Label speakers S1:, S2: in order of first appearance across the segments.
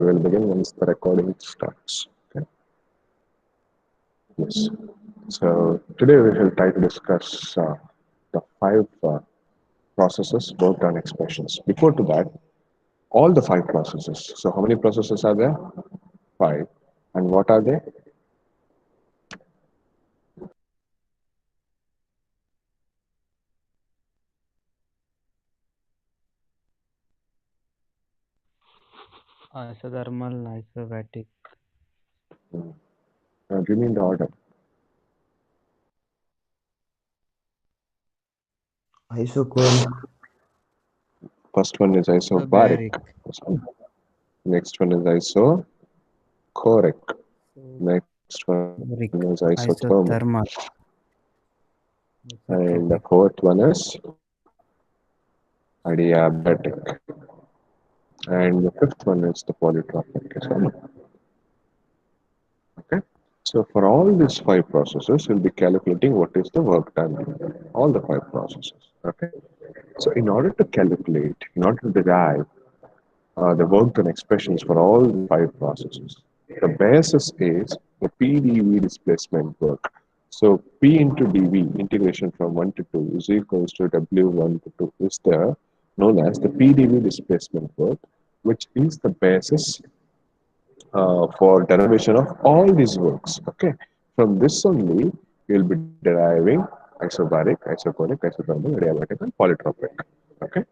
S1: We will begin once the recording starts. Okay. Yes. So today we will try to discuss the five processes worked on expressions. Before to that, all the five processes. So how many processes are there? Five. And what are they?
S2: Isothermal, isobatic,
S1: Give me the order.
S3: Isochoric,
S1: First one is isobaric.
S2: isobaric,
S1: Next one is isochoric. Next one is isothermal.
S2: isothermal,
S1: And the
S2: isotropic.
S1: fourth one is adiabatic. And the fifth one is the polytropic. Okay. So for all these five processes, we'll be calculating what is the work done. All the five processes. Okay. So in order to calculate, in order to derive the work done expressions for all the five processes, the basis is the PDV displacement work. So P into dV, integration from 1 to 2, is equals to W1 to 2, is the known as the PDV displacement work, which is the basis for derivation of all these works. Okay, from this only you will be deriving isobaric, isochoric, isothermal, adiabatic, and polytropic. Okay.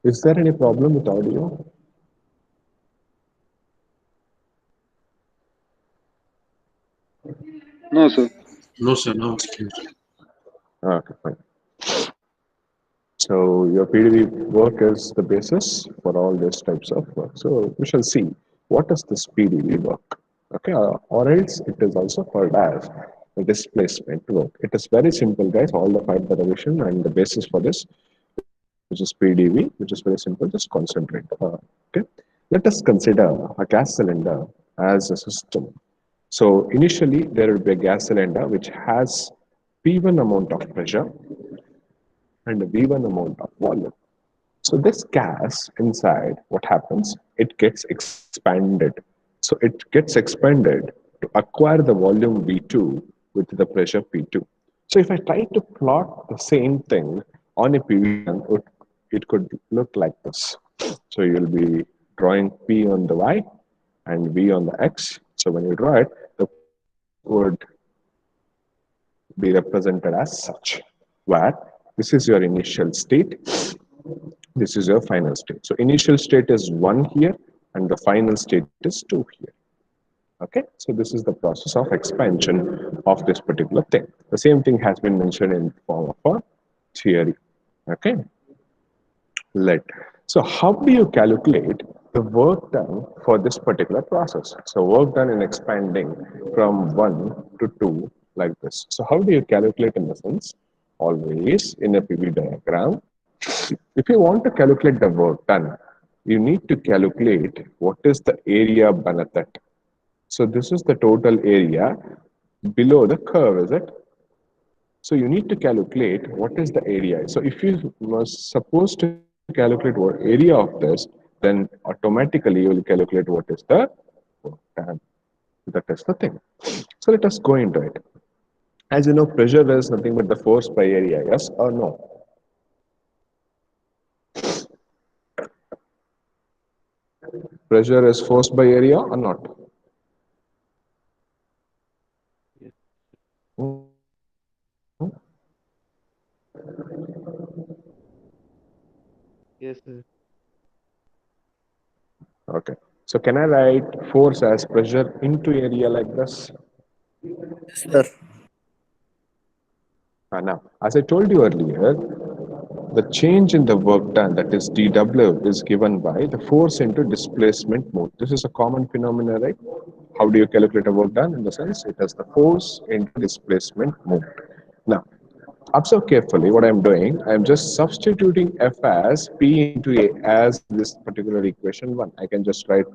S1: Is there any problem with audio?
S4: No, sir.
S5: No, sir, no, it's clear.
S1: Okay, fine. So your PDV work is the basis for all these types of work. So we shall see what is this PDV work. Okay, or else it is also called as the displacement work. It is very simple, guys. All the five derivation and the basis for this, which is PDV, which is very simple. Just concentrate. Okay, let us consider a gas cylinder as a system. So initially there will be a gas cylinder which has P1 amount of pressure and a V1 amount of volume. So this gas inside, what happens? It gets expanded. So it gets expanded to acquire the volume V2 with the pressure P2. So if I try to plot the same thing on a PV gun, it could look like this. So you'll be drawing P on the Y and V on the X. So when you draw it, the would be represented as such, where this is your initial state, this is your final state. So initial state is 1 here, and the final state is 2 here. Okay, so this is the process of expansion of this particular thing. The same thing has been mentioned in form of a theory. Okay, let. So how do you calculate the work done for this particular process? So work done in expanding from 1 to 2 like this. So how do you calculate in the sense? Always in a PV diagram, if you want to calculate the work done, you need to calculate what is the area beneath it. So this is the total area below the curve, is it? So you need to calculate what is the area. So if you were supposed to calculate what area of this, then automatically you will calculate what is the work done. That is the thing. So let us go into it. As you know, pressure is nothing but the force by area, yes or no? Pressure is force by area or not?
S2: Yes, sir.
S1: Okay. So can I write force as pressure into area like this?
S3: sir.
S1: Now, as I told you earlier, the change in the work done, that is dW, is given by the force into displacement mode. This is a common phenomenon, right? How do you calculate a work done? In the sense, it is the force into displacement mode. Now, observe carefully what I'm doing. I'm just substituting F as P into A as this particular equation 1. I can just write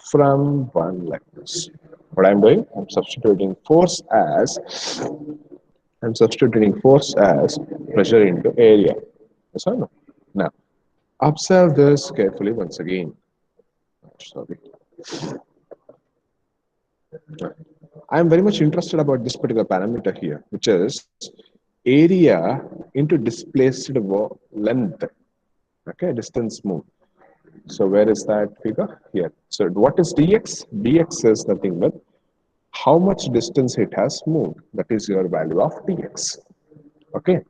S1: from 1 like this. What I'm doing, I'm substituting force as pressure into area. Yes or no? Now, observe this carefully once again. Sorry. I'm very much interested about this particular parameter here, which is area into displaced length. Okay, distance moved. So where is that figure? Here. So what is dx? Dx is nothing but how much distance it has moved. That is your value of dx. Okay.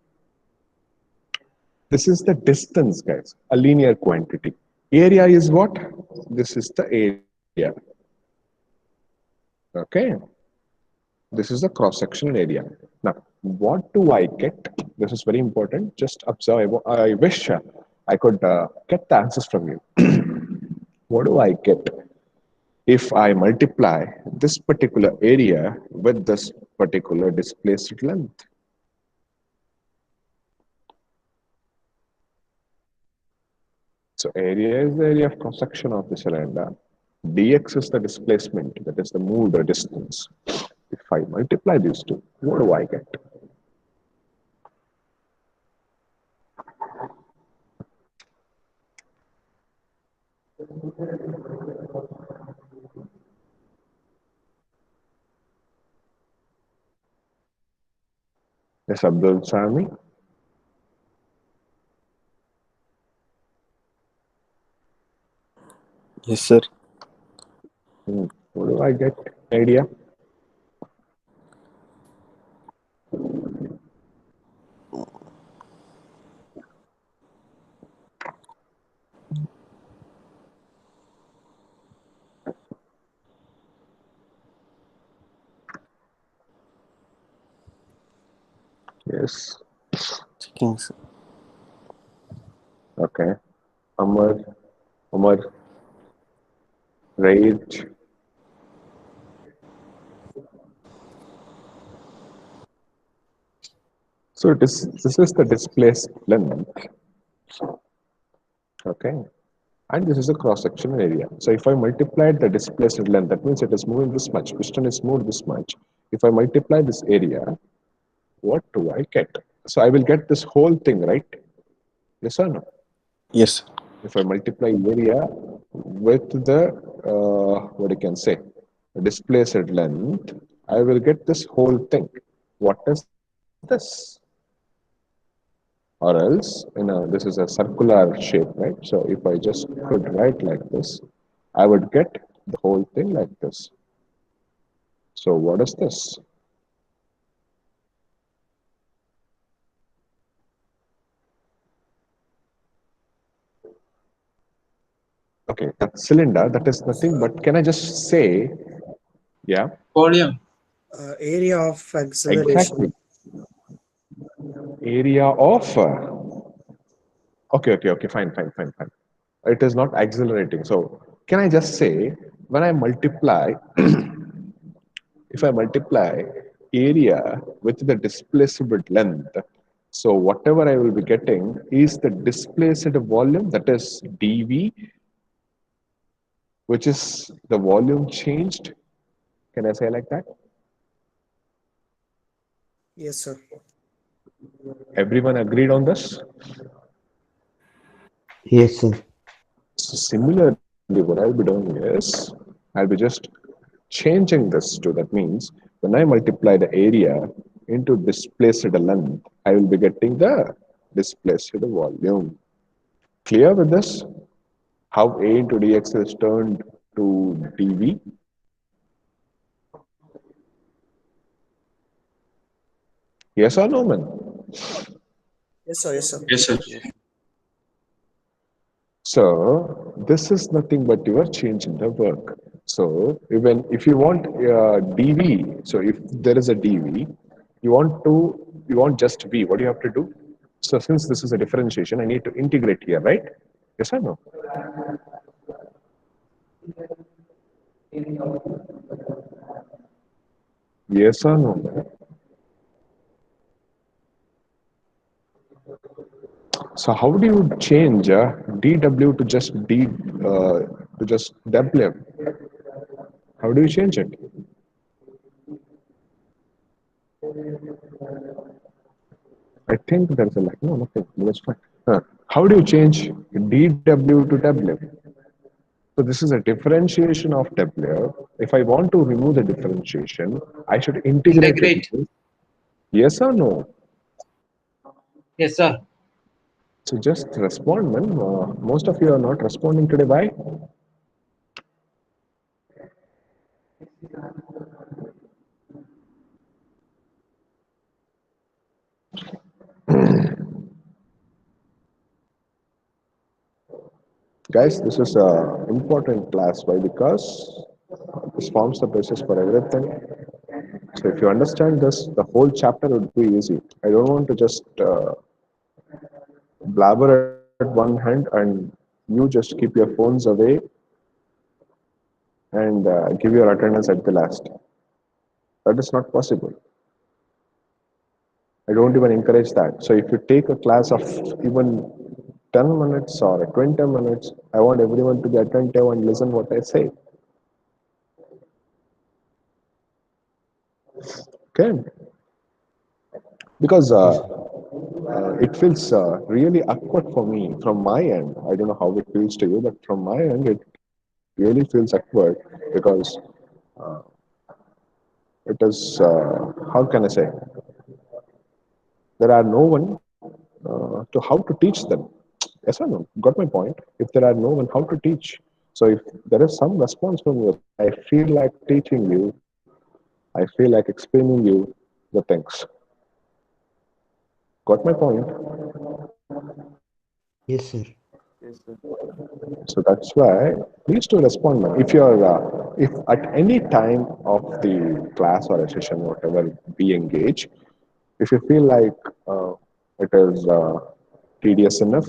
S1: This is the distance, guys, a linear quantity. Area is what? This is the area. Okay. This is the cross-sectional area. Now, what do I get? This is very important. Just observe. I wish I could get the answers from you. What do I get if I multiply this particular area with this particular displaced length? So area is the area of cross-section of the cylinder. Dx is the displacement, that is the moved distance. If I multiply these two, what do I get? Yes, Abdul Sami.
S3: Yes, sir.
S1: What do I get? Idea? Yes.
S3: Checking, sir.
S1: Okay. Amar, Amar, right. So this is the displaced length. Okay. And this is a cross-sectional area. So if I multiply the displaced length, that means it is moving this much. Piston is moved this much. If I multiply this area, what do I get? So I will get this whole thing, right? Yes or no?
S3: Yes, sir.
S1: If I multiply area with the, what you can say, displaced length, I will get this whole thing. What is this? Or else, this is a circular shape, right? So if I just could write like this, I would get the whole thing like this. So what is this? Okay, that cylinder, that is nothing but, can I just say, yeah,
S5: Volume.
S2: Area of acceleration.
S1: exactly, area of, okay, fine. It is not accelerating. So can I just say, when I multiply, if I multiply area with the displaced length, so whatever I will be getting is the displaced volume, that is dV, which is the volume changed. Can I say like that?
S2: Yes, sir.
S1: Everyone agreed on this?
S3: Yes, sir.
S1: So similarly, what I'll be doing is, I'll be just changing this to, that means when I multiply the area into displaced length, I will be getting the displaced volume. Clear with this? How A into dx is turned to dV? Yes or no, man?
S2: Yes, sir. Yes, sir.
S5: Yes, sir.
S1: So this is nothing but you are changing the work. So even if you want dV, so if there is a dV, you want just V. What do you have to do? So since this is a differentiation, I need to integrate here, right? Yes or no? Yes or no? So how do you change dW to just d to just W? How do you change it? I think there's a like, no, nothing. That's fine. How do you change dw to w? So this is a differentiation of w. If I want to remove the differentiation, I should integrate it.
S4: Integrate.
S1: Yes or no?
S4: Yes, sir.
S1: So just respond, man. Most of you are not responding today. Why? Guys, this is a important class. Why? Because this forms the basis for everything. So if you understand this, the whole chapter would be easy. I don't want to just blabber at one hand and you just keep your phones away and give your attendance at the last. That is not possible. I don't even encourage that. So if you take a class of even 10 minutes or 20 minutes, I want everyone to be attentive and listen what I say. Okay? Because it feels really awkward for me from my end. I don't know how it feels to you, but from my end, it really feels awkward because it is, how can I say, there are no one to how to teach them. Yes or no? Got my point? If there are no one, how to teach? So if there is some response from your side, I feel like teaching you, I feel like explaining you the things. Got my point?
S6: Yes, sir.
S1: So that's why please do respond. Man. If you're, if at any time of the class or a session, whatever, we engage, if you feel like it is tedious enough,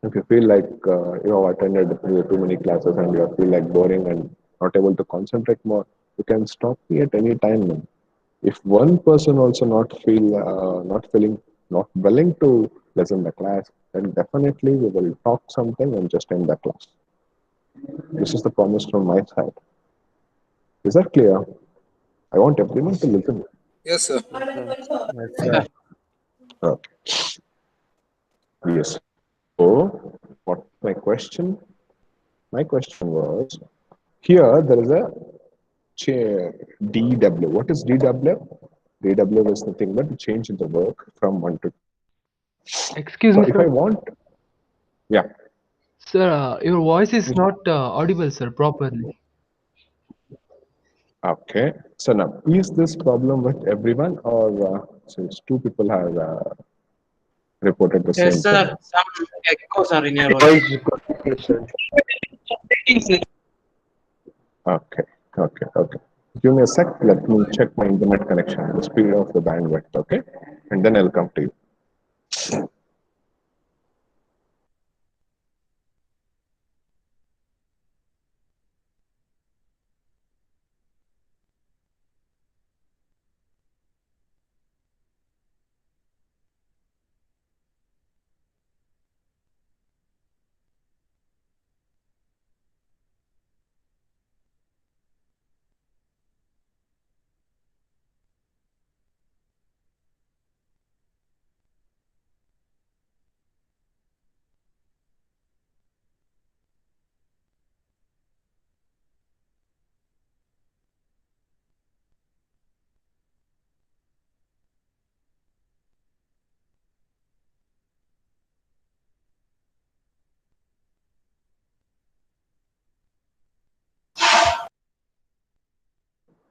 S1: if you feel like you have attended too many classes and you feel like boring and not able to concentrate more, you can stop me at any time. Man. If one person also not feeling, not willing to listen the class, then definitely we will talk something and just end the class. This is the promise from my side. Is that clear? I want everyone to listen.
S7: Yes, sir.
S6: Yes, sir.
S2: Yes,
S4: Yeah.
S2: sir.
S1: Okay. Yes. So, what my question? My question was, here there is a DW. What is DW? DW is nothing but change in the work from 1 to 2.
S8: Excuse
S1: So
S8: me,
S1: if I
S8: sir.
S1: want, yeah,
S8: Sir, your voice is not audible, sir, properly.
S1: okay. So now, is this problem with everyone or since two people have reported the
S4: Yes,
S1: same
S4: sir.
S1: thing?
S4: Some echoes are in your
S6: Voice
S4: voice.
S6: recording, sir.
S1: Okay, okay, okay. Give me a sec. Let me check my internet connection, the speed of the bandwidth, okay? And then I'll come to you.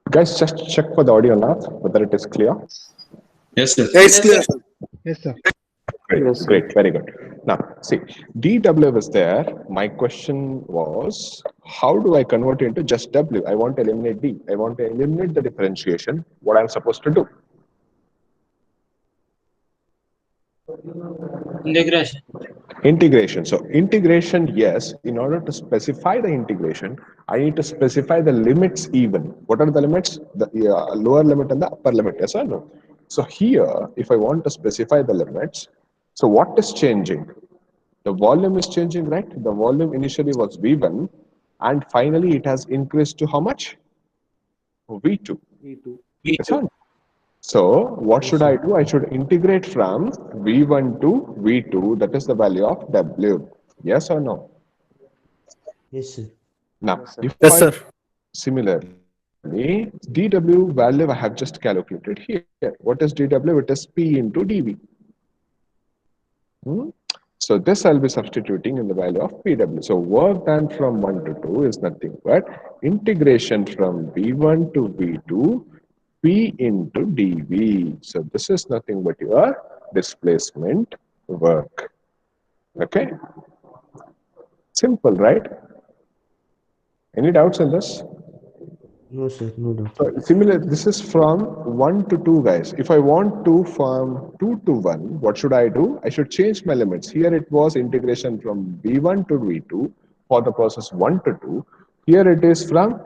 S1: Guys, just check for the audio now, whether it is clear.
S5: Yes, sir.
S7: Yeah, it's
S4: Yes,
S7: clear,
S4: sir.
S7: sir.
S8: Yes, sir.
S1: Great,
S6: Yes, sir.
S1: great, very good. Now, see, DW is there. My question was, how do I convert it into just W? I want to eliminate D. I want to eliminate the differentiation. What I'm supposed to do?
S4: Integration.
S1: Integration. So integration, yes. In order to specify the integration, I need to specify the limits even. What are the limits? The lower limit and the upper limit. Yes or no? So here, if I want to specify the limits, so what is changing? The volume is changing, right? The volume initially was V1 and finally it has increased to how much? V2.
S6: Me too.
S1: Yes or
S4: V2.
S1: no? So what should I do? I should integrate from V1 to V2, that is the value of W. Yes or no?
S2: Yes, sir.
S1: Now, if
S3: Yes,
S1: I
S3: sir.
S1: similarly, dW value I have just calculated here. What is dW? It is P into dV. So this I'll be substituting in the value of PW. So work done from 1 to 2 is nothing but integration from V1 to V2 P into dV. So this is nothing but your displacement work. Okay? Simple, right? Any doubts in this?
S2: No, sir. No doubt.
S1: So similar, this is from 1 to 2, guys. If I want to from 2 to 1, what should I do? I should change my limits. Here it was integration from V1 to V2 for the process 1 to 2. Here it is from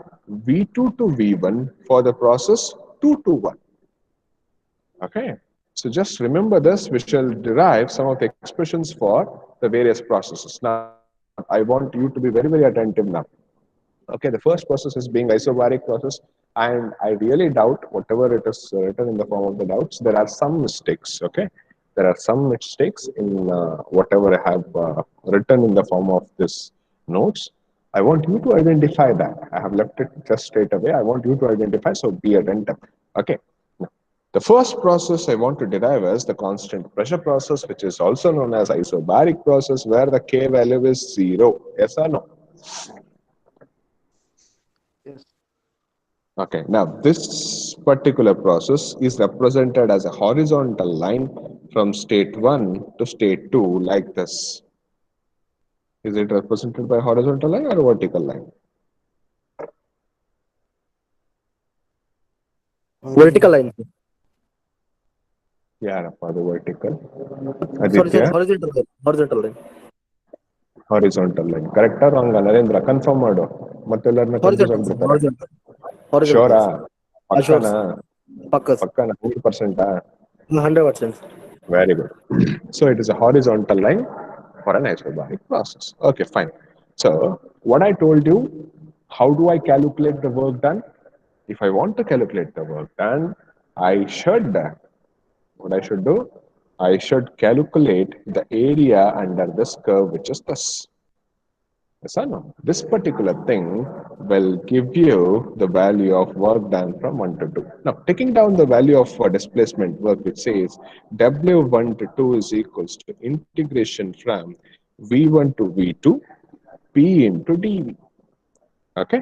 S1: V2 to V1 for the process 2 to 1. Okay. So just remember this, we shall derive some of the expressions for the various processes. Now, I want you to be very, very attentive now. Okay, the first process is being isobaric process, and I really doubt whatever it is written in the form of the doubts. There are some mistakes. Okay, there are some mistakes in whatever I have written in the form of this notes. I want you to identify that. I have left it just straight away. I want you to identify. So be attentive. Okay. The first process I want to derive is the constant pressure process, which is also known as isobaric process, where the K value is 0. Yes or no? Okay, now this particular process is represented as a horizontal line from state 1 to state 2 like this. Is it represented by horizontal line or vertical line?
S3: Vertical line.
S1: Yeah, for the vertical.
S3: Sorry, sir.
S1: Aditya,
S3: Horizontal line. Horizontal line.
S1: horizontal line. Correct or wrong? Narendra, confirm ಮಾಡು. ಮತ್ತೆಲ್ಲರನ್ನ confuse
S3: Horizontal, sir.
S1: ಆಗ್ಬಿಡ್ತಾರೆ.
S3: Horizontal. Horizontal.
S1: ಶೋರಾ?
S3: Sure,
S1: ಪಕ್ಕನಾ?
S3: sir. Pakka, sir.
S1: ಪಕ್ಕನಾ 100%?
S3: 100%.
S1: Very good. So it is a horizontal line for an isobaric process. Okay, fine. So what I told you, how do I calculate the work done? If I want to calculate the work done, what I should do? I should calculate the area under this curve, which is this. Yes or no? This particular thing will give you the value of work done from 1 to 2. Now, taking down the value of displacement work, which says W1 to 2 is equals to integration from V1 to V2 P into dV. Okay?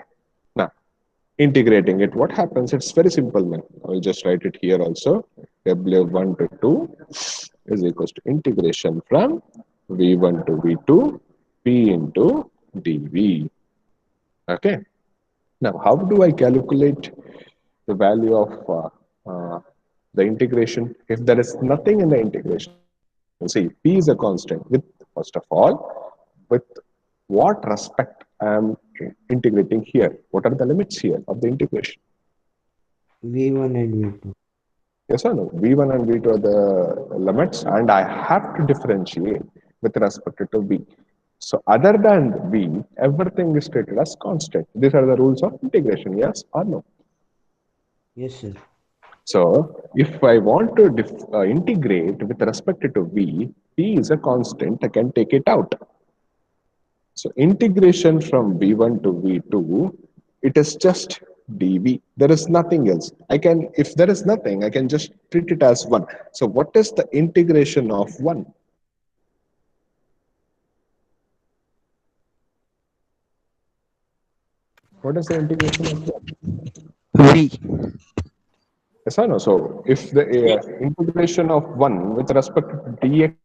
S1: Now, integrating it, what happens? It's very simple, man. I'll just write it here also. W1 to 2 is equals to integration from V1 to V2 P into dV. Okay. Now, how do I calculate the value of the integration? If there is nothing in the integration, see, P is a constant with, first of all, with what respect I am integrating here? What are the limits here of the integration?
S2: V1 and V2.
S1: Yes or no? V1 and V2 are the limits, and I have to differentiate with respect to V. So other than V, everything is treated as constant. These are the rules of integration, yes or no?
S2: Yes, sir.
S1: So if I want to integrate with respect to V, P is a constant, I can take it out. So integration from V1 to V2, it is just dV. There is nothing else. If there is nothing, I can just treat it as 1. So what is the integration of 1? What is the integration of 1?
S3: V.
S1: Yes or no? So if the integration of 1 with respect to dx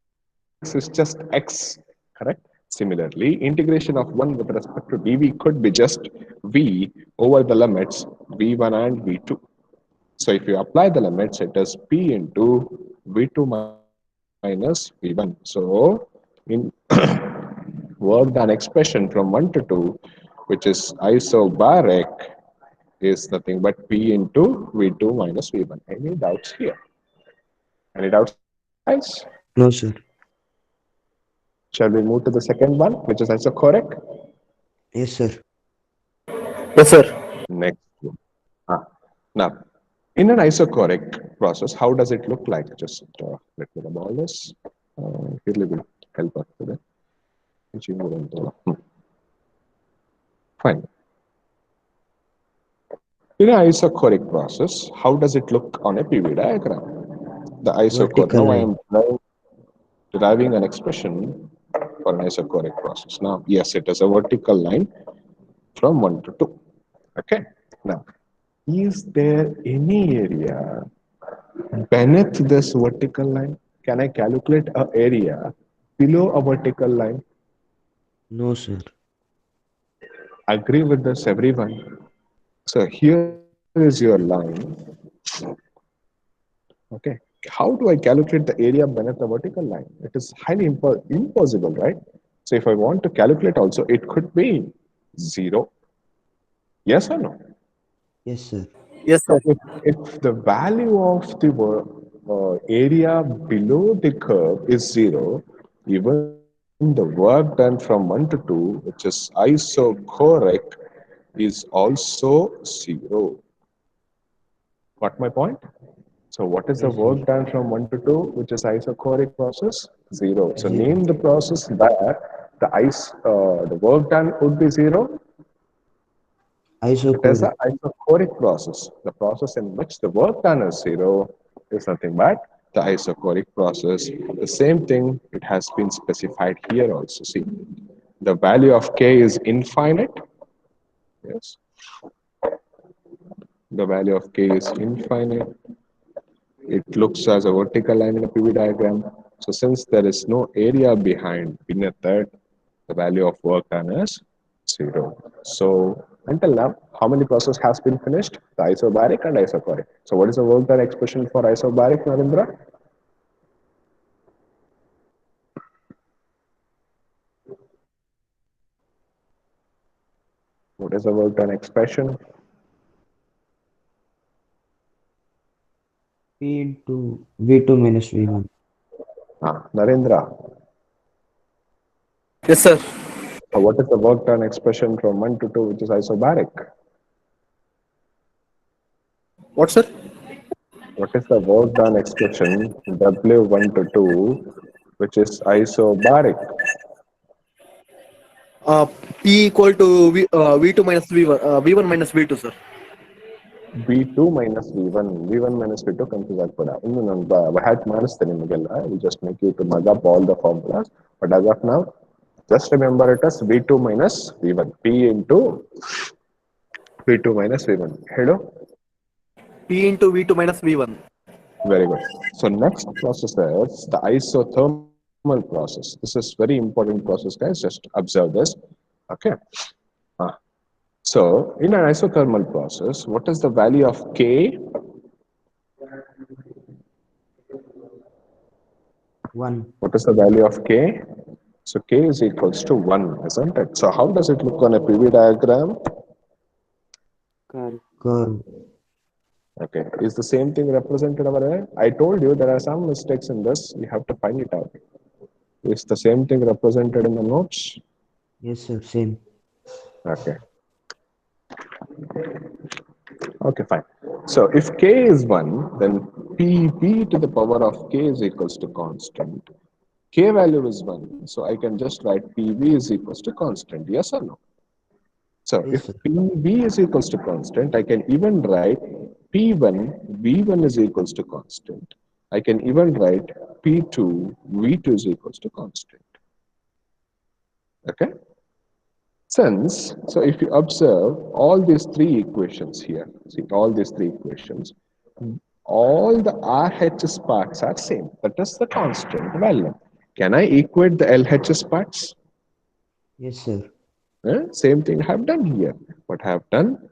S1: is just x, correct? Similarly, integration of 1 with respect to dv could be just v over the limits v1 and v2. So if you apply the limits, it is p into v2 minus v1. So in work done expression from 1 to 2, which is isobaric, is nothing but p into v2 minus v1. Any doubts here? Any doubts, guys?
S2: No, sir.
S1: Shall we move to the second one, which is isochoric?
S2: Yes, sir.
S3: Yes, sir.
S1: Next one. Now, In an isochoric process, how does it look like? Just let me rub all this. Here will help us with it. Fine. In an isochoric process, how does it look on a PV diagram? The isochoric.
S2: Vertical
S1: Now I
S2: line.
S1: am deriving an expression for an isochoric process. Now, yes, it is a vertical line from 1 to 2. Okay. Now, is there any area beneath this vertical line? Can I calculate an area below a vertical line?
S2: No, sir.
S1: Agree with this, everyone? So here is your line. Okay. How do I calculate the area beneath the vertical line? It is highly impossible, right? So if I want to calculate also, it could be 0. Yes or no?
S2: Yes, sir.
S3: Yes,
S1: So
S3: sir.
S1: if the value of the area below the curve is 0, even the work done from 1 to 2, which is isochoric, is also 0. Got my point? So what is the
S2: Yes, sir.
S1: work done from 1 to 2, which is isochoric process? 0. So
S2: 0.
S1: name the process where the work done would be 0. It is
S2: Isochoric.
S1: an isochoric process. The process in which the work done is 0 is nothing but the isochoric process. The same thing, it has been specified here also. See, the value of k is infinite. Yes, the value of k is infinite. It looks as a vertical line in a PV diagram. So since there is no area beneath that, the value of work done is 0. So until now, how many processes has been finished? The isobaric and isochoric. So what is the work done expression for isobaric, Narendra? What is the work done expression?
S2: P into V2 minus V1.
S1: Narendra,
S3: Yes, sir.
S1: what is the work done expression from 1 to 2, which is isobaric?
S3: What, sir?
S1: What is the work done expression W1 to 2, which is isobaric?
S3: Uh, P equal to V2 minus V1, V1 minus V2, sir.
S1: V2 minus V1, V1 minus V2 confuse ಆಗ್ಬೇಡ ಇನ್ನು ನಾನು hat ಮಾಡಿಸ್ತೇನೆ ನಿಮಗೆಲ್ಲ I will just make you to mug up all the formulas, but as of now just remember it as V2 minus V1, P into V2 minus V1. Hello.
S3: P into V2 minus V1.
S1: Very good. So next process is the isothermal process. This is very important process, guys. Just observe this. Okay. Ah. So in an isothermal process, what is the value of K?
S2: 1.
S1: What is the value of K? So K is equals to 1, isn't it? So how does it look on a PV diagram?
S2: Curve.
S1: Okay. Is the same thing represented over there? I told you there are some mistakes in this. You have to find it out. Is the same thing represented in the notes?
S2: Yes, sir. Same.
S1: Okay. Okay, fine. So if K is 1, then PV to the power of K is equals to constant. K value is 1. So I can just write PV is equals to constant. Yes or no? So
S2: Yes,
S1: if
S2: sir.
S1: PV is equals to constant, I can even write P1, V1 is equals to constant. I can even write P2, V2 is equals to constant. Okay? So if you observe all these three equations here, see all these three equations, all the RHS parts are same. That is the constant value. Can I equate the LHS parts?
S2: Yes, sir.
S1: Same thing I have done here. What I have done?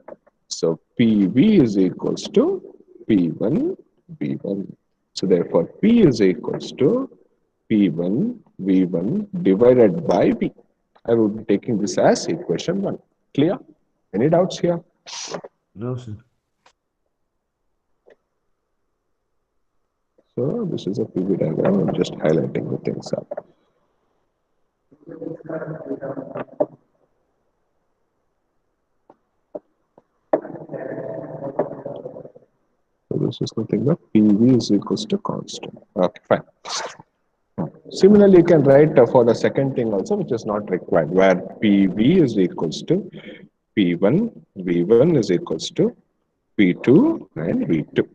S1: So PV is equals to P1, V1. So therefore P is equals to P1, V1 divided by V. I will be taking this as equation 1. Clear? Any doubts here?
S2: No, sir.
S1: So this is a PV diagram. I'm just highlighting the things up. So this is nothing but PV is equals to constant. Okay, fine. Similarly, you can write for the second thing also, which is not required, where PV is equals to P1, V1 is equals to P2 and V2.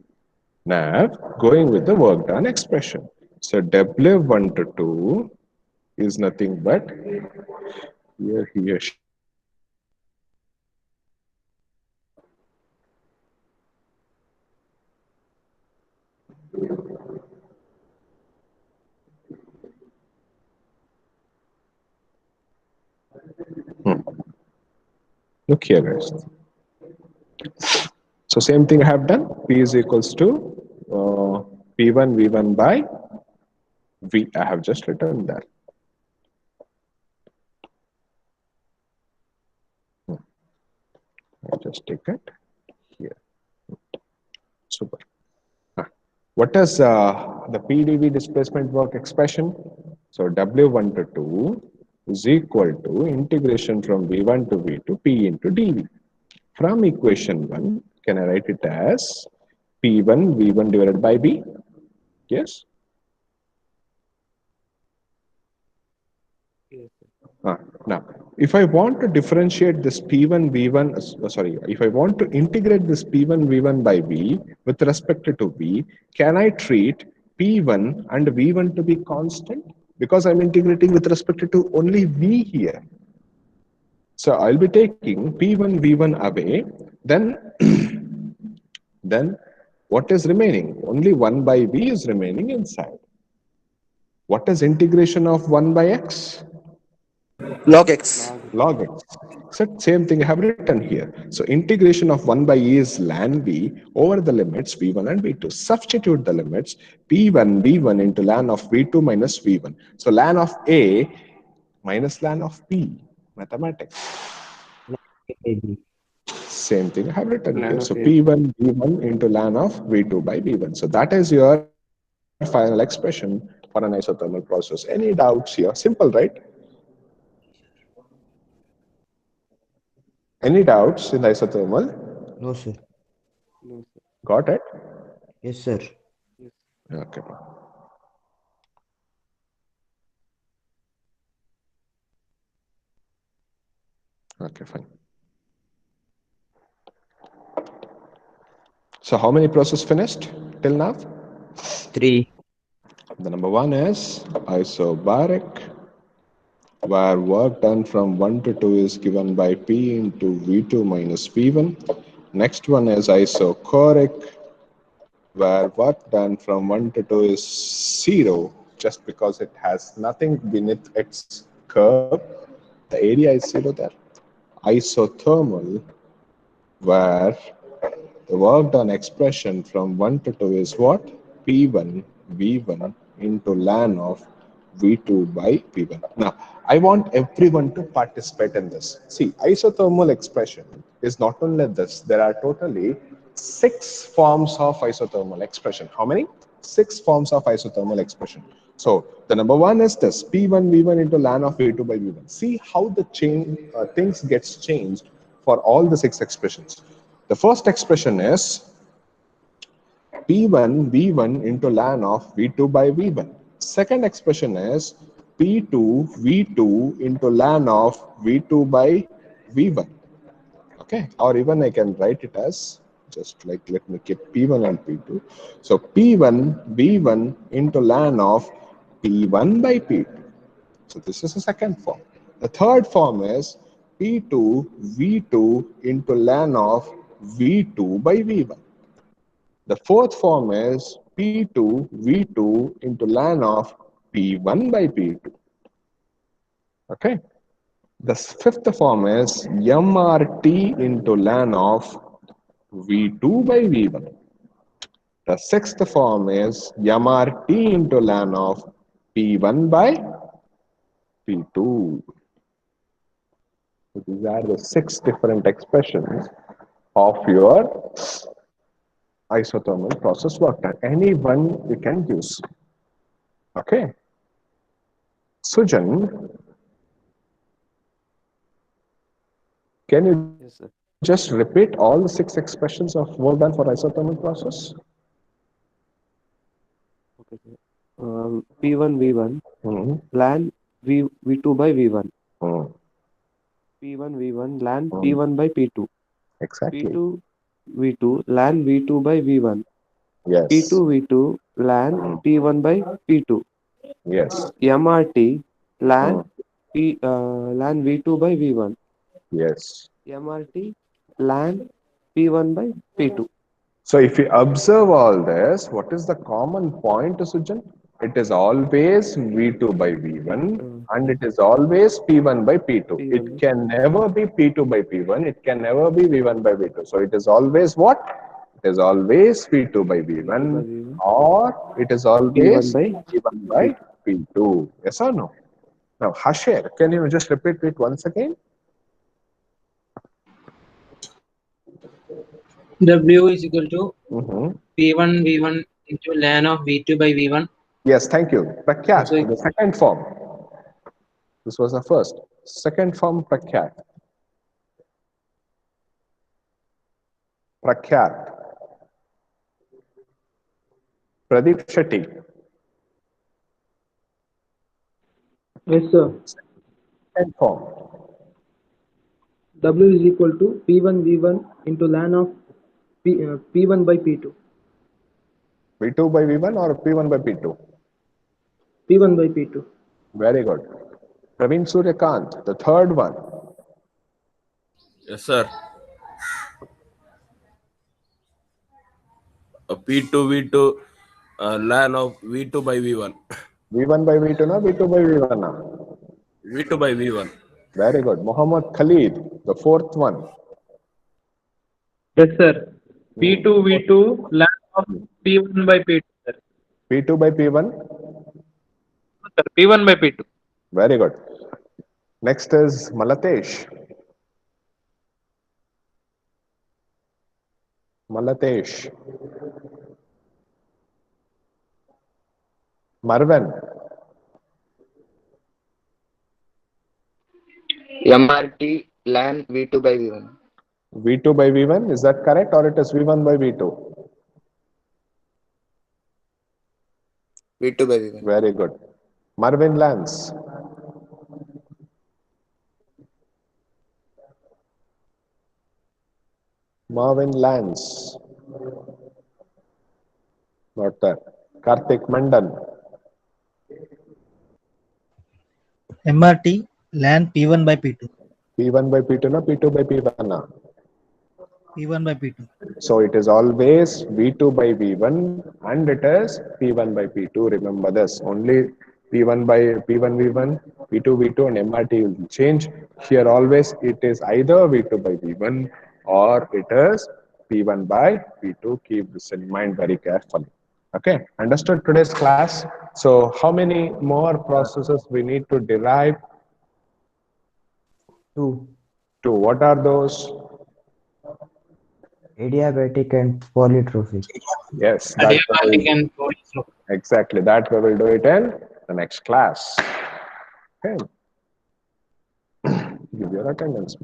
S1: Now, going with the work done expression. So W1 to 2 is nothing but here. Look here, guys. So same thing I have done. P is equals to P1 V1 by V. I have just written that. I just take it here. Super. What is the PdV displacement work expression? So W1 to 2 is equal to integration from V1 to V2 P into dV. From equation 1, can I write it as P1 V1 divided by B? Yes? Now, if I want to differentiate this P1 V1, if I want to integrate this P1 V1 by V with respect to V, can I treat P1 and V1 to be constant? Because I'm integrating with respect to only V here. So I'll be taking P1 V1 away, then, then what is remaining? Only 1 by V is remaining inside. What is integration of 1 by X?
S3: Log X.
S1: Log X. So same thing I have written here. So integration of 1 by E is ln V over the limits V1 and V2. Substitute the limits P1 V1 into ln of V2 minus V1. So ln of A minus ln of P. Mathematics. Same thing I have written here. So P1 V1 into ln of V2 by V1. So that is your final expression for an isothermal process. Any doubts here? Simple, right? Any doubts in isothermal?
S2: No, sir.
S1: Got it?
S2: Yes, sir.
S1: Okay. Okay, fine. So how many processes finished till now?
S2: 3.
S1: The number one is isobaric, where work done from 1 to 2 is given by P into V2 minus V1. Next one is isochoric, where work done from 1 to 2 is 0, just because it has nothing beneath its curve. The area is 0 there. Isothermal, where the work done expression from 1 to 2 is what? P1 V1 into ln of V2 by P1. Now, I want everyone to participate in this. See, isothermal expression is not only this, there are totally 6 forms of isothermal expression. How many? 6 forms of isothermal expression. So, the number one is this, P1 V1 into ln of V2 by V1. See how the things gets changed for all the 6 expressions. The first expression is P1 V1 into ln of V2 by V1. Second expression is P2 V2 into ln of V2 by V1. Okay, or even I can write it as just like, let me keep P1 and P2. So P1 V1 into ln of P1 by P2. So this is the second form. The third form is P2 V2 into ln of V2 by V1. The fourth form is P2 V2 into ln of P1 by P2. Okay. The fifth form is MRT into ln of V2 by V1. The sixth form is MRT into ln of P1 by P2. So these are the 6 different expressions of your isothermal process work done. Any one you can use. Okay. Sujan, can you just repeat all the 6 expressions of work done for isothermal process?
S6: P1 V1
S1: Hmm.
S6: ln V2 by V1.
S1: Hmm.
S6: P1 V1 ln
S1: Hmm.
S6: P1 by P2.
S1: Exactly.
S6: P2 V2 ln V2 by V1.
S1: Yes.
S6: P2 V2 ln
S1: Hmm.
S6: P1 by P2.
S1: Yes.
S6: MRT ln
S1: Hmm.
S6: ln V2 by V1.
S1: Yes.
S6: MRT ln P1 by P2.
S1: So if you observe all this, what is the common point, Sujan? It is always V2 by V1 and it is always P1 by P2.
S6: P1
S1: It
S6: by
S1: can never be P2 by P1. It can never be V1 by V2. So it is always what? It is always V2 by
S6: V2 by
S1: V1
S6: V1.
S1: or it is
S6: P1
S1: always
S6: by
S1: P1 by
S6: P2.
S1: P2. Yes or no? Now, Hashir, can you just repeat it once again?
S4: W is equal to
S1: Mhm.
S4: P1 V1 into ln of V2 by V1.
S1: Yes, thank you.
S4: Also,
S1: Prakyat, the second form. This was the first. Second form, Prakyat. Prakyat. Pradeep Shetty.
S7: Yes, sir.
S1: Second form.
S7: W is equal to P1 V1 into ln of P1 by P2.
S1: P2 by V1 or P1 by P2?
S7: P1 by P2.
S1: Very good. Praveen Suryakant, the third one.
S9: Yes, sir. P2 V2 ln of V2 by V1.
S1: V1 by V2 na, V2 by V1 na?
S9: V2 by V1.
S1: Very good. Muhammad Khalid, the fourth one.
S7: Yes, sir.
S1: Hmm.
S7: P2 V2 ln of P1 by P2, sir.
S1: P2 by P1.
S7: Sir, P1 by P2.
S1: Very good. Next is Malatesh. Malatesh. Marvin.
S2: MRT LAN V2 by V1.
S1: V2 by V1, is that correct or it is V1 by V2?
S2: V2 by V1.
S1: Very good. Marvin Lance. Marvin Lance. Not there. Karthik Mandan.
S10: MRT LAN P1 by P2.
S1: P1 by P2 na, P2 by P1 na.
S10: P1 by P2.
S1: So it is always V2 by V1 and it is P1 by P2. Remember this. Only P1 by P1 V1, P2 V2 and MRT will change. Here always it is either V2 by V1 or it is P1 by P2. Keep this in mind very carefully. Okay, understood today's class? So how many more processes we need to derive?
S2: 2.
S1: To what are those?
S2: Adiabatic and polytrophic.
S1: Yes, that
S4: adiabatic and polytrophic.
S1: exactly that we will do it in the next class. Okay, give your attendance.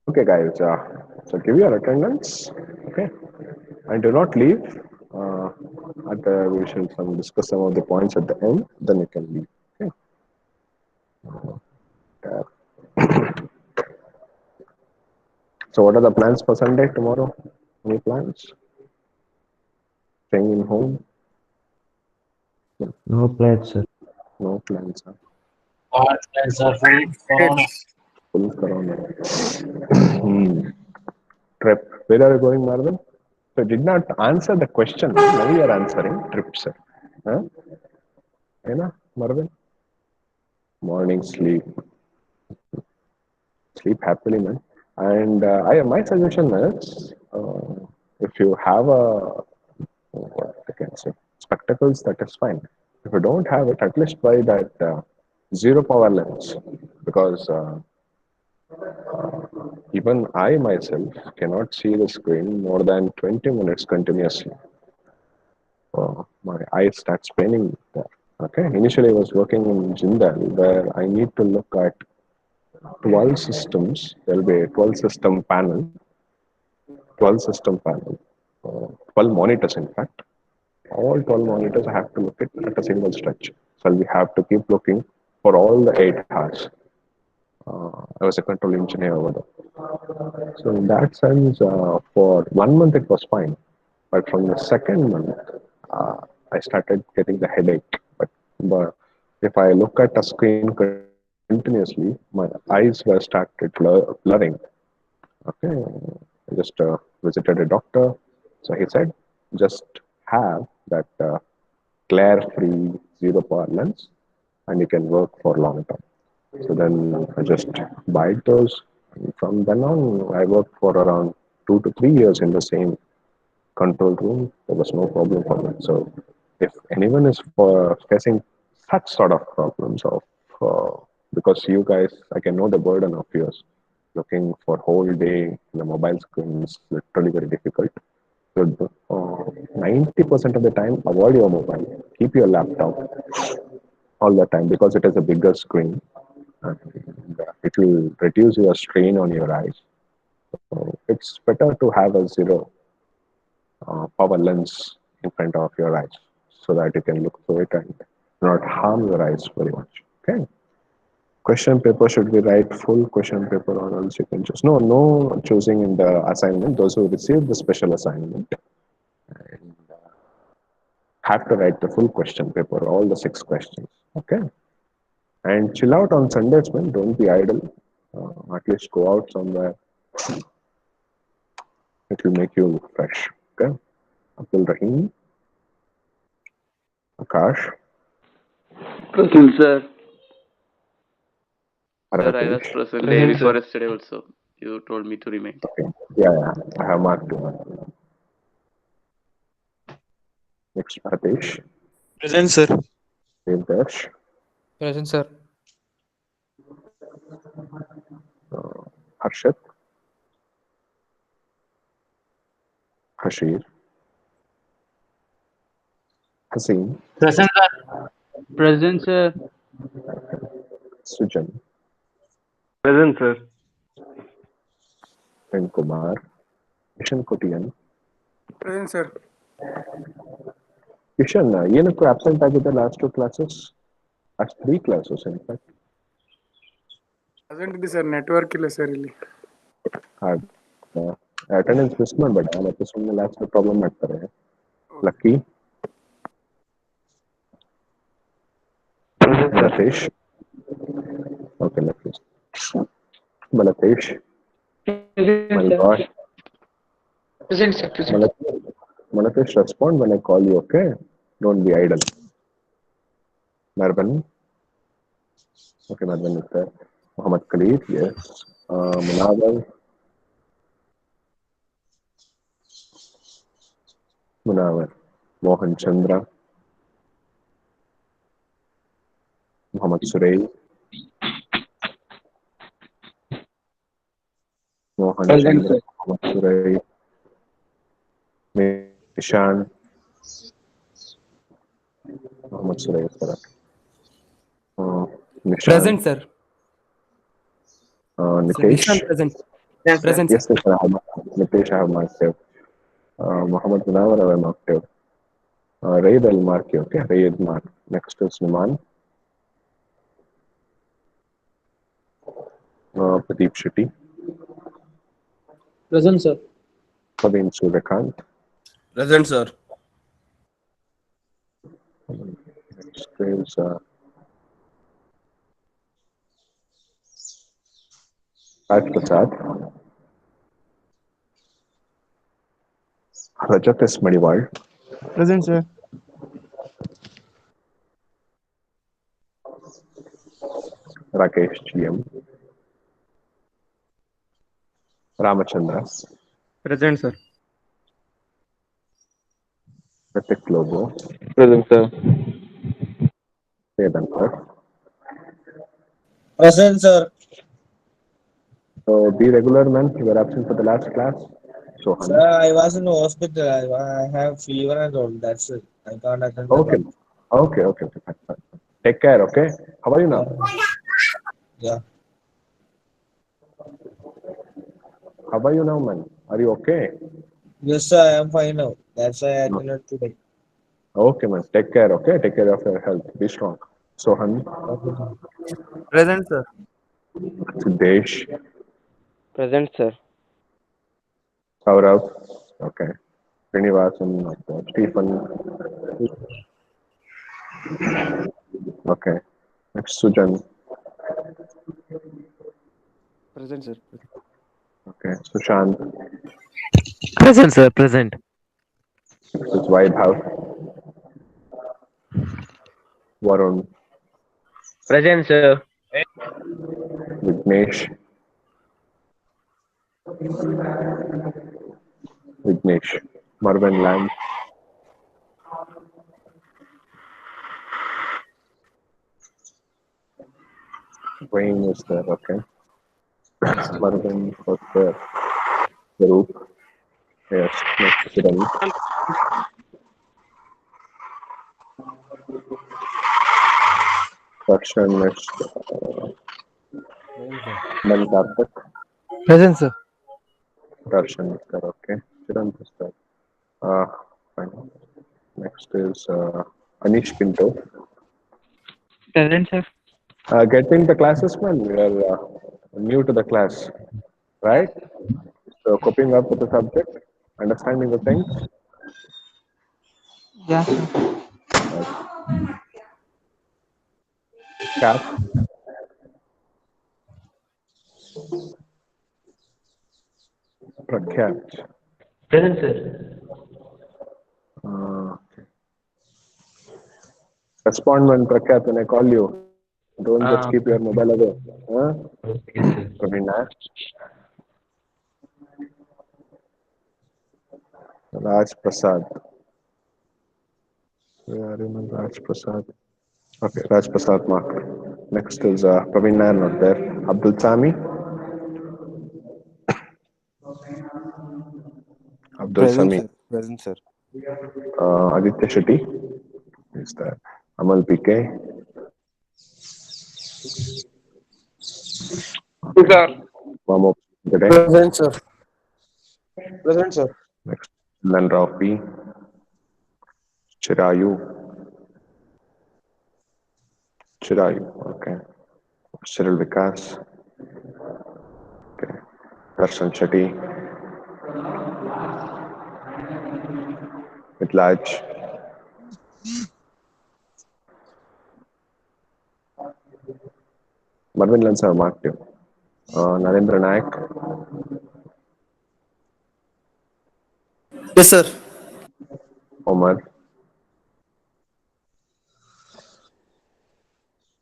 S1: Okay, guys. So give your attendance. Okay, and do not leave. We shall discuss some of the points at the end. Then you can leave. Okay. So, what are the plans for Sunday tomorrow? Any plans? Staying in home?
S2: No plans, sir.
S1: No plans. Huh?
S4: All plans are full corona.
S1: Full corona. Hmm. Trip. Where are you going, Marvin? So did not answer the question. Now you are answering trips. Huh? Marvin? Morning sleep. Sleep happily, man. And my suggestion is, if you have what I can say, spectacles, that is fine. If you don't have it, at least buy that zero power lens, because even I myself cannot see the screen more than 20 minutes continuously. My eyes starts paining there. Okay. Initially, I was working in Jindal, where I need to look at 12 systems. There will be a 12 system panel, 12 system panel, 12 monitors, in fact. All 12 monitors I have to look at a single stretch. So we have to keep looking for all the 8 hours. I was a control engineer over there. So in that sense, for 1 month it was fine. But from the second month, I started getting the headache. But if I look at a screen continuously, my eyes were started blurring. Okay, I just visited a doctor. So he said, just have that glare-free zero power lens, and you can work for long term. So then I just buy those. And from then on, I worked for around 2 to 3 years in the same control room. There was no problem for me. So if anyone is facing such sort of problems of because you guys, I can know the burden of yours. Looking for whole day in a mobile screen is literally very difficult. So 90% of the time, avoid your mobile. Keep your laptop all the time because it is a bigger screen. And it will reduce your strain on your eyes. So it's better to have a zero power lens in front of your eyes so that you can look through it and not harm your eyes very much. Okay. Question paper should be write full question paper or else you can choose. No choosing in the assignment. Those who receive the special assignment and have to write the full question paper, all the 6 questions. Okay. And chill out on Sundays, man. Don't be idle. At least go out somewhere. It will make you fresh. Okay. Abdul Rahim, Akash,
S6: Present, sir. Sir, I was
S1: Aratesh.
S6: present day before yesterday also. You told me to remain.
S1: Okay. Yeah. I have marked you. Next, Aratesh.
S11: Present, sir.
S1: Devdash.
S11: Present, sir.
S1: Harshit. Hashir. Hasim.
S4: Present, sir.
S6: Present, sir.
S1: Sujan.
S6: Present, sir.
S1: And Kumar. Kishan Kotiyan.
S11: Present, sir.
S1: Kishan, ಏನಕ್ಕೂ absent ಆಗಿದೆ last 2 classes? Last 3 classes, in fact.
S11: Present ಇದೆ sir network ಇಲ್ಲ sir ಇಲ್ಲಿ
S1: attendance miss ಮಾಡಬೇಡ ಮತ್ತೆ ಸುಮ್ಮನೆ last problem ಮಾಡ್ತಾರೆ Lucky Malatesh okay Lucky Malatesh my god Malatesh, respond when I call you, okay? Don't be idle. Marban. Okay, Marban is there. Muhammad Khalid, yes. Munawar. Munawar. Mohan Chandra. Muhammad Suray. Mohan Chandra. Muhammad Suray. Nishan. Muhammad Suray is correct. Nishan.
S11: Present, sir.
S1: Nitesh.
S11: Nishan present. Present,
S1: Yes,
S11: sir.
S1: sir. Nitesh, I have marked you. Muhammad Munawar, I have marked you. Raid, I'll mark you, okay? Raid mark. Next is Numan. Pradeep Shetty.
S7: Present, sir.
S1: Praveen Suryakant.
S9: Present, sir.
S1: Next is Raj Prasad. Rajat S. Madiwal.
S12: Present, sir.
S1: Rakesh GM. Ramachandra.
S11: Present, sir.
S1: Ritik Lobo.
S2: Present, sir.
S1: Vedantar.
S10: Present, sir.
S1: So be regular, man. You were absent for the last class. Sohan.
S10: Sir, I was in the hospital. I have fever and all. That's it. I can't attend the
S1: Okay.
S10: class.
S1: Okay. Fine. Take care, okay? How are you now?
S10: Yeah.
S1: How are you now, man? Are you okay?
S10: Yes, sir. I am fine now. That's why I
S1: No.
S10: attended today.
S1: Okay, man. Take care, okay? Take care of your health. Be strong. Sohan.
S10: Okay, sir.
S3: Present, sir.
S1: Siddesh.
S2: Present, sir.
S1: Saurav. Okay. Srinivasan. Okay. Stephen. Okay. Next, Sujan.
S11: Present, sir.
S1: Okay. Sushant.
S11: Present, sir. Present.
S1: Next is Vaibhav. Varun.
S2: Present, sir.
S1: Vignesh. Marvin Lam. Wayne is there, okay. Marvin was there. Group. Yes, next Kiran. Darshan, next Ben Karthik.
S11: Present, sir.
S1: Darshan is there, okay. Kiran is there. Fine. Next is Anish Pinto.
S11: Present, sir.
S1: Getting the classes, man. We are new to the class, right? So coping up with the subject, understanding the things.
S11: Yeah, sir.
S1: Cap. Prakhyat.
S2: Present, sir.
S1: Okay. Respond when Prakhyat when I call you. Don't just keep your mobile away. Huh?
S2: Yes, sir.
S1: Pravina. Raj Prasad. Where are you, man? Raj Prasad. Okay, Raj Prasad mark. Next is Praveen Nair, not there. Abdul Sami. Abdul Sami.
S11: Present, sir.
S1: Aditya Shetty. Is there. Amal PK.
S2: Sir.
S1: Mamo today.
S3: Present, sir. Present, sir.
S1: Next, Lan Rao P. Chirayu. Okay. Cyril Vikas. Okay. Darshan Shetty. Mitlaj. Marvin Lens are marked you. Narendra Nayak.
S3: Yes, sir.
S1: Omar.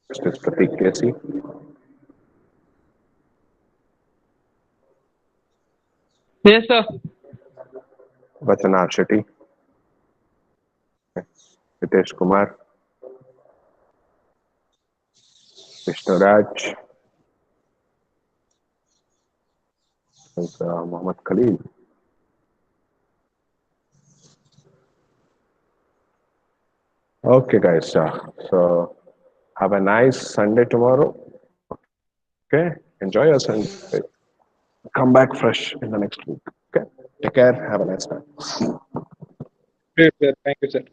S1: Next is Pratik Kesi.
S2: Yes, sir.
S1: Vachanar Shetty. Hitesh Kumar. Vishnu Raj. And Mohammed Khalil. Okay, guys. So have a nice Sunday tomorrow. Okay. Enjoy your Sunday. Come back fresh in the next week. Okay. Take care. Have a nice time.
S11: Great, sir. Thank you, sir.